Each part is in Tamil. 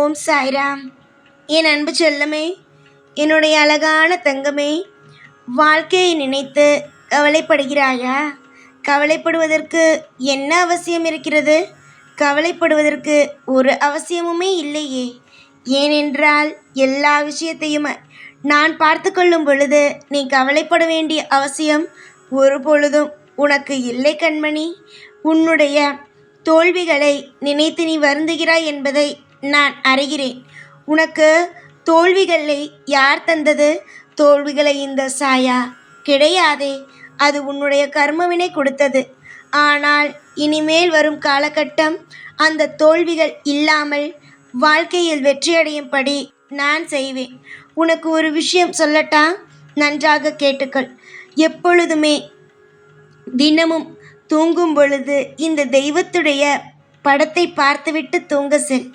ஓம் சாய்ராம். என் அன்பு செல்லமே, என்னுடைய அழகான தங்கமே, வாழ்க்கையை நினைத்து கவலைப்படுகிறாயா? கவலைப்படுவதற்கு என்ன அவசியம் இருக்கிறது? கவலைப்படுவதற்கு ஒரு அவசியமுமே இல்லையே. ஏனென்றால் எல்லா விஷயத்தையும் நான் பார்த்து கொள்ளும் பொழுது நீ கவலைப்பட வேண்டிய அவசியம் ஒரு பொழுதும் உனக்கு இல்லை கண்மணி. உன்னுடைய தோல்விகளை நினைத்து நீ வருந்துகிறாய் என்பதை நான் அறிகிறேன். உனக்கு தோல்விகளை யார் தந்தது? தோல்விகளை இந்த சாயா கிடையாதே, அது உன்னுடைய கர்மவினை கொடுத்தது. ஆனால் இனிமேல் வரும் காலகட்டம் அந்த தோல்விகள் இல்லாமல் வாழ்க்கையில் வெற்றியடையும்படி நான் செய்வேன். உனக்கு ஒரு விஷயம் சொல்லட்டா? நன்றாக கேட்டுக்கள். எப்பொழுதுமே தினமும் தூங்கும் பொழுது இந்த தெய்வத்துடைய படத்தை பார்த்துவிட்டு தூங்க செல்.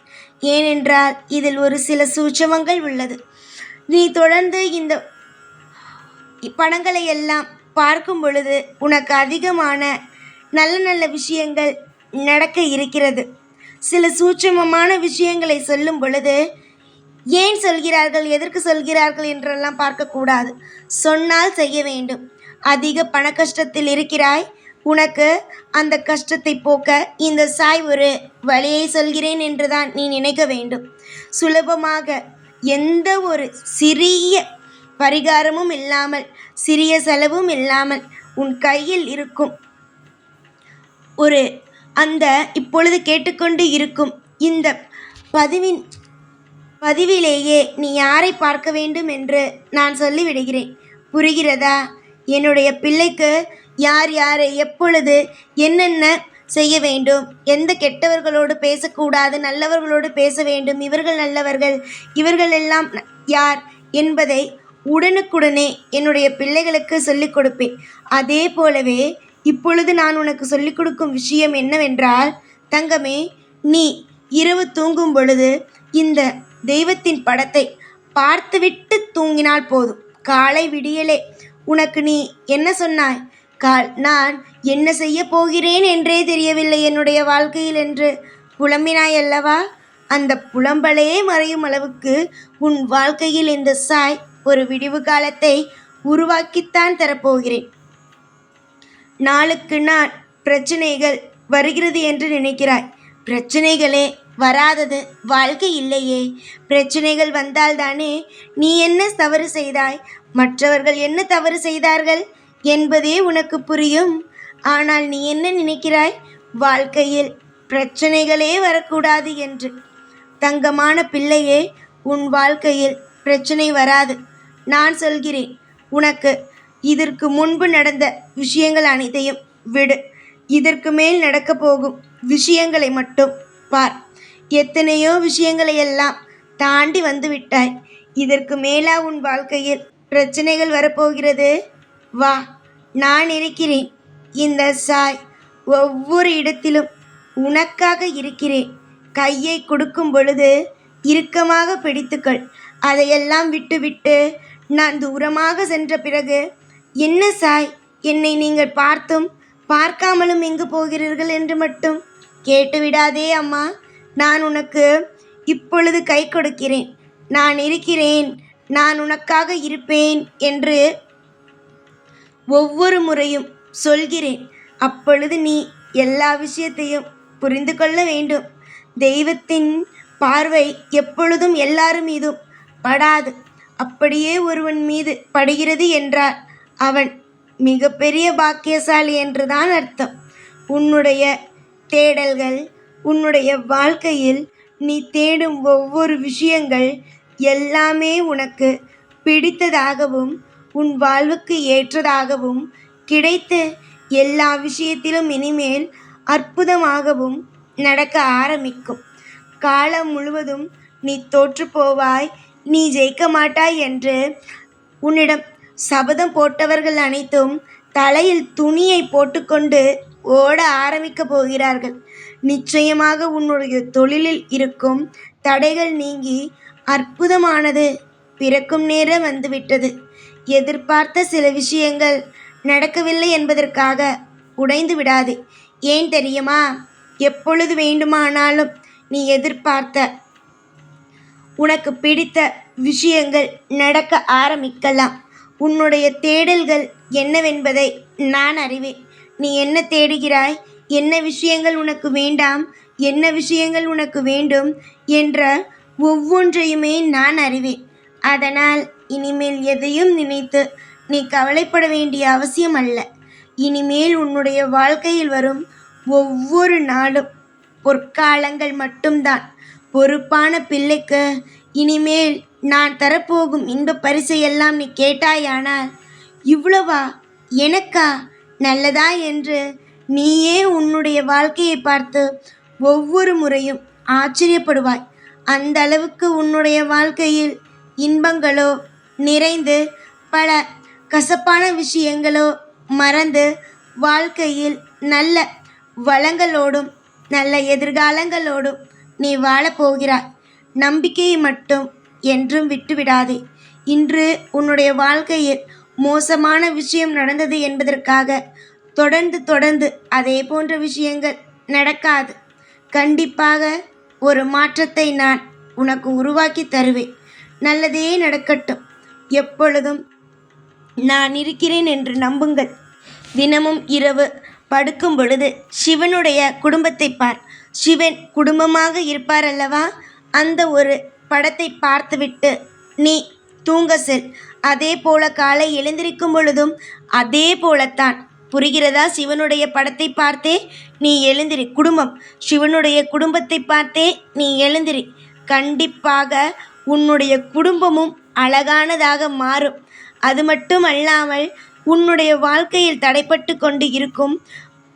ஏனென்றால் இதில் ஒரு சில சூட்சமங்கள் உள்ளது. நீ தொடர்ந்து இந்த படங்களை எல்லாம் பார்க்கும் பொழுது உனக்கு அதிகமான நல்ல நல்ல விஷயங்கள் நடக்க இருக்கிறது. சில சூட்சமமான விஷயங்களை சொல்லும் பொழுது ஏன் சொல்கிறார்கள், எதற்கு சொல்கிறார்கள் என்றெல்லாம் பார்க்கக்கூடாது. சொன்னால் செய்ய வேண்டும். அதிக பண கஷ்டத்தில் இருக்கிறாய். உனக்கு அந்த கஷ்டத்தை போக்க இந்த சாய் ஒரு வழியை சொல்கிறேன் என்றுதான் நீ நினைக்க வேண்டும். சுலபமாக எந்த ஒரு சிறிய பரிகாரமும் இல்லாமல், சிறிய செலவும் இல்லாமல் உன் கையில் இருக்கும் ஒரு அந்த இப்பொழுது கேட்டுக்கொண்டு இருக்கும் இந்த பதிவிலேயே நீ யாரை பார்க்க வேண்டும் என்று நான் சொல்லிவிடுகிறேன். புரிகிறதா? என்னுடைய பிள்ளைக்கு யார் யாரை எப்பொழுது என்னென்ன செய்ய வேண்டும், எந்த கெட்டவர்களோடு பேசக்கூடாது, நல்லவர்களோடு பேச வேண்டும், இவர்கள் நல்லவர்கள், இவர்கள் எல்லாம் யார் என்பதை உடனுக்குடனே என்னுடைய பிள்ளைகளுக்கு சொல்லிக் கொடுப்பேன். அதே போலவே இப்பொழுது நான் உனக்கு சொல்லிக் கொடுக்கும் விஷயம் என்னவென்றால், தங்கமே, நீ இரவு தூங்கும் பொழுது இந்த தெய்வத்தின் படத்தை பார்த்துவிட்டு தூங்கினால் போதும். காலை விடியலே உனக்கு நீ என்ன சொன்னாய்? நான் என்ன செய்ய போகிறேன் என்றே தெரியவில்லை என்னுடைய வாழ்க்கையில் என்று புலம்பினாய் அல்லவா? அந்த புலம்பலே மறையும் அளவுக்கு உன் வாழ்க்கையில் இந்த சாய் ஒரு விடிவு காலத்தை உருவாக்கித்தான் தரப்போகிறேன். நாளுக்கு நாள் பிரச்சனைகள் வருகிறது என்று நினைக்கிறாய். பிரச்சனைகளே வராதது வாழ்க்கை இல்லையே. பிரச்சனைகள் வந்தால்தானே நீ என்ன தவறு செய்தாய், மற்றவர்கள் என்ன தவறு செய்தார்கள் என்பதே உனக்கு புரியும். ஆனால் நீ என்ன நினைக்கிறாய்? வாழ்க்கையில் பிரச்சனைகளே வரக்கூடாது என்று. தங்கமான பிள்ளையே, உன் வாழ்க்கையில் பிரச்சனை வராது. நான் சொல்கிறேன் உனக்கு. இதற்கு முன்பு நடந்த விஷயங்கள் அனைத்தையும் விடு. இதற்கு மேல் நடக்கப் போகும் விஷயங்களை மட்டும் பார். எத்தனையோ விஷயங்களை எல்லாம் தாண்டி வந்து விட்டாய். இதற்கு மேலா உன் வாழ்க்கையில் பிரச்சனைகள் வரப்போகிறது? வா, நான் இருக்கிறேன். இந்த சாய் ஒவ்வொரு இடத்திலும் உனக்காக இருக்கிறேன். கையை கொடுக்கும் பொழுது இறுக்கமாக பிடித்துக்கள். அதையெல்லாம் விட்டுவிட்டு நான் தூரமாக சென்ற பிறகு, என்ன சாய், என்னை நீங்கள் பார்த்தும் பார்க்காமலும் எங்கு போகிறீர்கள் என்று மட்டும் கேட்டுவிடாதே அம்மா. நான் உனக்கு இப்பொழுது கை கொடுக்கிறேன். நான் இருக்கிறேன், நான் உனக்காக இருப்பேன் என்று ஒவ்வொரு முறையும் சொல்கிறேன். அப்பொழுது நீ எல்லா விஷயத்தையும் புரிந்து கொள்ள வேண்டும். தெய்வத்தின் பார்வை எப்பொழுதும் எல்லாரும் மீதும் படாது. அப்படியே ஒருவன் மீது படுகிறது என்றால் அவன் மிகப்பெரிய பாக்கியசாலி என்றுதான் அர்த்தம். உன்னுடைய தேடல்கள், உன்னுடைய வாழ்க்கையில் நீ தேடும் ஒவ்வொரு விஷயங்கள் எல்லாமே உனக்கு பிடித்ததாகவும் உன் வாழ்வுக்கு ஏற்றதாகவும் கிடைத்து எல்லா விஷயத்திலும் இனிமேல் அற்புதமாகவும் நடக்க ஆரம்பிக்கும். காலம் முழுவதும் நீ தோற்று போவாய், நீ ஜெயிக்க மாட்டாய் என்று உன்னிடம் சபதம் போட்டவர்கள் அனைத்தும் தலையில் துணியை போட்டுக்கொண்டு ஓட ஆரம்பிக்க போகிறார்கள். நிச்சயமாக உன்னுடைய தொழிலில் இருக்கும் தடைகள் நீங்கி அற்புதமானது பிறக்கும் நேரம் வந்துவிட்டது. எதிர்பார்த்த சில விஷயங்கள் நடக்கவில்லை என்பதற்காக உடைந்து விடாதே. ஏன் தெரியுமா? எப்பொழுது வேண்டுமானாலும் நீ எதிர்பார்த்த உனக்கு பிடித்த விஷயங்கள் நடக்க ஆரம்பிக்கலாம். உன்னுடைய தேடல்கள் என்னவென்பதை நான் அறிவேன். நீ என்ன தேடுகிறாய், என்ன விஷயங்கள் உனக்கு வேண்டாம், என்ன விஷயங்கள் உனக்கு வேண்டும் என்ற ஒவ்வொன்றையுமே நான் அறிவேன். அதனால் இனிமேல் எதையும் நினைத்து நீ கவலைப்பட வேண்டிய அவசியம் அல்ல. இனிமேல் உன்னுடைய வாழ்க்கையில் வரும் ஒவ்வொரு நாளும் பொற்காலங்கள் மட்டும்தான். பொறுப்பான பிள்ளைக்கு இனிமேல் நான் தரப்போகும் இன்ப பரிசையெல்லாம் நீ கேட்டாயானால், இவ்வளவா, எனக்கா, நல்லதா என்று நீயே உன்னுடைய வாழ்க்கையை பார்த்து ஒவ்வொரு முறையும் ஆச்சரியப்படுவாய். அந்த அளவுக்கு உன்னுடைய வாழ்க்கையில் இன்பங்களோ நிறைந்து பல கசப்பான விஷயங்களோ மறந்து வாழ்க்கையில் நல்ல வளங்களோடும் நல்ல எதிர்காலங்களோடும் நீ வாழப்போகிறாய். நம்பிக்கையை மட்டும் என்றும் விட்டுவிடாதே. இன்று உன்னுடைய வாழ்க்கையில் மோசமான விஷயம் நடந்தது என்பதற்காக தொடர்ந்து அதே போன்ற விஷயங்கள் நடக்காது. கண்டிப்பாக ஒரு மாற்றத்தை நான் உனக்கு உருவாக்கி தருவேன். நல்லதே நடக்கட்டும். எப்பொழுதும் நான் இருக்கிறேன் என்று நம்புங்கள். தினமும் இரவு படுக்கும் பொழுது சிவனுடைய குடும்பத்தை பார். சிவன் குடும்பமாக இருப்பார் அல்லவா? அந்த ஒரு படத்தை பார்த்துவிட்டு நீ தூங்க செல். அதே போல காலை எழுந்திருக்கும் பொழுதும் அதே போலத்தான். புரிகிறதா? சிவனுடைய படத்தை பார்த்தே நீ எழுந்திரி. சிவனுடைய குடும்பத்தை பார்த்தே நீ எழுந்திரி. கண்டிப்பாக உன்னுடைய குடும்பமும் அழகானதாக மாறும். அது மட்டும் அல்லாமல் உன்னுடைய வாழ்க்கையில் தடைப்பட்டு கொண்டு இருக்கும்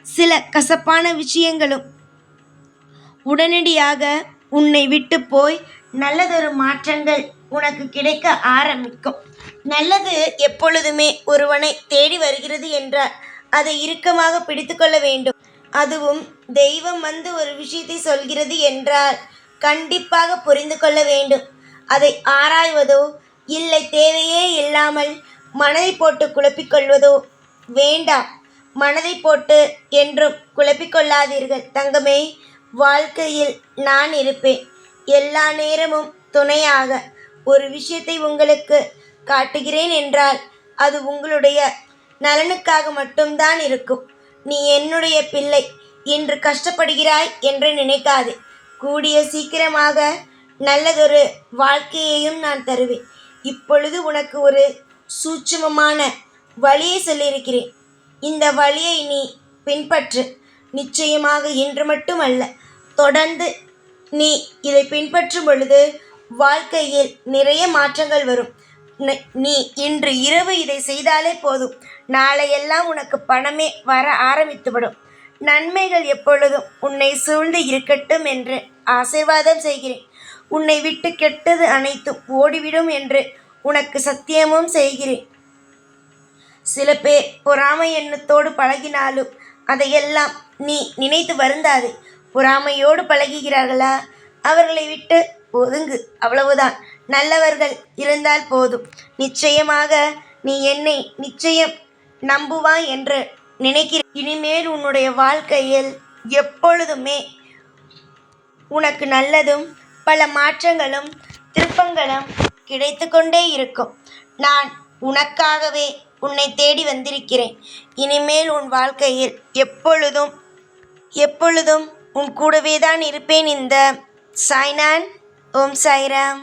சில கசப்பான விஷயங்களும் உடனடியாக உன்னை விட்டு போய் நல்லதொரு மாற்றங்கள் உனக்கு கிடைக்க ஆரம்பிக்கும். நல்லது எப்பொழுதுமே ஒருவனை தேடி வருகிறது என்றால் அதை இறுக்கமாக பிடித்து கொள்ள வேண்டும். அதுவும் தெய்வம் வந்து ஒரு விஷயத்தை சொல்கிறது என்றால் கண்டிப்பாக புரிந்து கொள்ள வேண்டும். அதை ஆராய்வதோ இல்லை தேவையே இல்லாமல் மனதை போட்டு குழப்பிக்கொள்வதோ வேண்டாம். மனதை போட்டு என்றும் குழப்பிக்கொள்ளாதீர்கள் தங்கமே. வாழ்க்கையில் நான் இருப்பேன் எல்லா நேரமும் துணையாக. ஒரு விஷயத்தை உங்களுக்கு காட்டுகிறேன் என்றால் அது உங்களுடைய நலனுக்காக மட்டும்தான் இருக்கும். நீ என்னுடைய பிள்ளை, இன்று கஷ்டப்படுகிறாய் என்று நினைக்காதே. கூடிய சீக்கிரமாக நல்லதொரு வாழ்க்கையையும் நான் தருவேன். இப்பொழுது உனக்கு ஒரு சூட்சுமமான வழியை சொல்லியிருக்கிறேன். இந்த வழியை நீ பின்பற்று. நிச்சயமாக இன்று மட்டுமல்ல, தொடர்ந்து நீ இதை பின்பற்றும் பொழுது வாழ்க்கையில் நிறைய மாற்றங்கள் வரும். நீ இன்று இரவு இதை செய்தாலே போதும், நாளையெல்லாம் உனக்கு பணமே வர ஆரம்பித்துவிடும். நன்மைகள் எப்பொழுதும் உன்னை சூழ்ந்து இருக்கட்டும் என்று ஆசீர்வாதம் செய்கிறேன். உன்னை விட்டு கெட்டது அனைத்தும் ஓடிவிடும் என்று உனக்கு சத்தியமும் செய்கிறேன். சில பேர் பொறாமை எண்ணத்தோடு பழகினாலும் அதையெல்லாம் நீ நினைத்து வருந்தாதே. பொறாமையோடு பழகுகிறார்களா? அவர்களை விட்டு ஒதுங்கு, அவ்வளவுதான். நல்லவர்கள் இருந்தால் போதும். நிச்சயமாக நீ என்னை நிச்சயம் நம்புவாய் என்று நினைக்கிறேன். இனிமேல் உன்னுடைய வாழ்க்கையில் எப்பொழுதுமே உனக்கு நல்லதும் பல மாற்றங்களும் திருப்பங்களும் கிடைத்து கொண்டே இருக்கும். நான் உனக்காகவே உன்னை தேடி வந்திருக்கிறேன். இனிமேல் உன் வாழ்க்கையில் எப்பொழுதும் உன் கூடவே தான் இருப்பேன். இந்த சாய்நான். ஓம் சாய்ராம்.